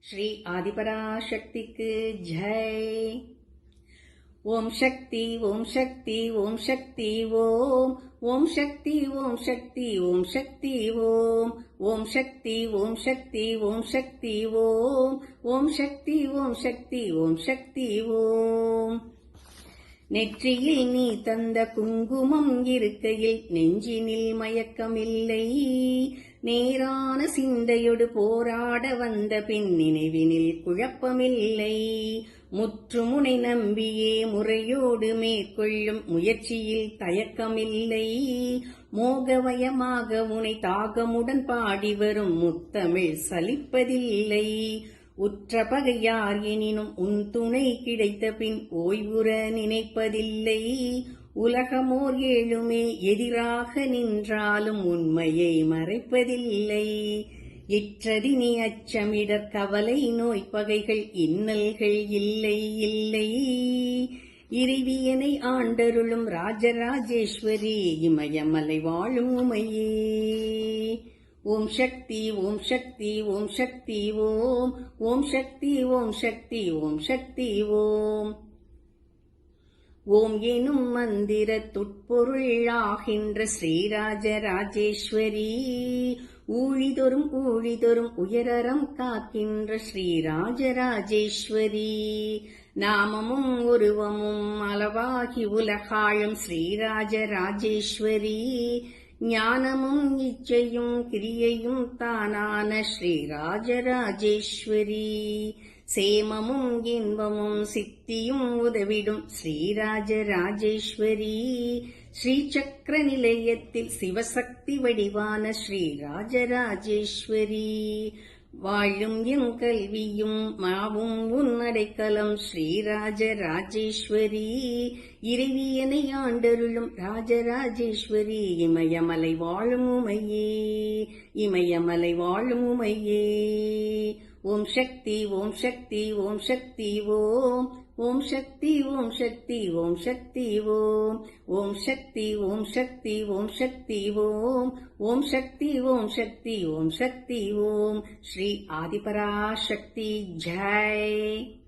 श्री आदिपराशक्ति की जय। ओम शक्ति ओम शक्ति ओम शक्ति ओम ओम शक्ति ओम शक्ति ओम शक्ति ओम ओम शक्ति ओम शक्ति ओम शक्ति ओम ओम शक्ति ओम शक्ति ओम शक्ति ओम। நெற்றியில் நீ தந்த குங்குமம் இருக்கையில் நெஞ்சினில் மயக்கமில்லை. நேரான சிந்தையோடு போராட வந்த பின் நினைவினில் குழப்பமில்லை. முற்றுமுனை நம்பியே முறையோடு மேற்கொள்ளும் முயற்சியில் தயக்கமில்லை. மோகவயமாக உனை தாகமுடன் பாடி வரும் முத்தமிழ் சலிப்பதில்லை. உற்ற பகையார் எனினும் உன் துணை கிடைத்த பின் ஓய்வுற நினைப்பதில்லை. உலகமோர் ஏழுமே எதிராக நின்றாலும் உண்மையை மறைப்பதில்லை. இற்றதினி அச்சமிடர் கவலை நோய் பகைகள் இன்னல்கள் இல்லை இல்லை. இறைவியனை ஆண்டருளும் ராஜராஜேஸ்வரி இமயமலை வாழும் உமையே. ஓம் சக்தி ஓம் சக்தி ஓம் சக்தி ஓம் ஓம் சக்தி ஓம் சக்தி ஓம் சக்தி ஓம். ஓம் எனும் மந்திர துட்பொருளாகின்ற ஸ்ரீராஜராஜேஸ்வரி ஊழிதொரும் உயரறம் காக்கின்ற ஸ்ரீராஜராஜேஸ்வரி. நாமமும் உருவமும் அளவாகி உலகாளும் ஸ்ரீராஜராஜேஸ்வரி. ஞானமும் இச்சையும் கிரியையும் தானான ஸ்ரீராஜராஜேஸ்வரி. சேமமும் இன்பமும் சித்தியும் உதவிடும் ஸ்ரீராஜராஜேஸ்வரி. ஸ்ரீசக்கர நிலையத்தில் சிவசக்தி வடிவான ஸ்ரீராஜராஜேஸ்வரி. வாழும் என் கல்வியும் மாவும் உன்னடைக்கலம் ஸ்ரீராஜராஜேஸ்வரி. இறைவியனை ஆண்டருளும் ராஜராஜேஸ்வரி இமயமலை வாழும் உமையே இமயமலை வாழும் உமையே. ஓம் சக்தி ஓம் சக்தி ஓம் சக்தி ஓம் ஓம் சக்தி ஓம் சக்தி ஓம் சக்தி ஓம் ஓம் சக்தி ஓம் சக்தி ஓம் சக்தி ஓம் ஓம் சக்தி ஓம் சக்தி ஓம் சக்தி ஓம். ஸ்ரீ ஆதிபராசக்தி ஜெய்.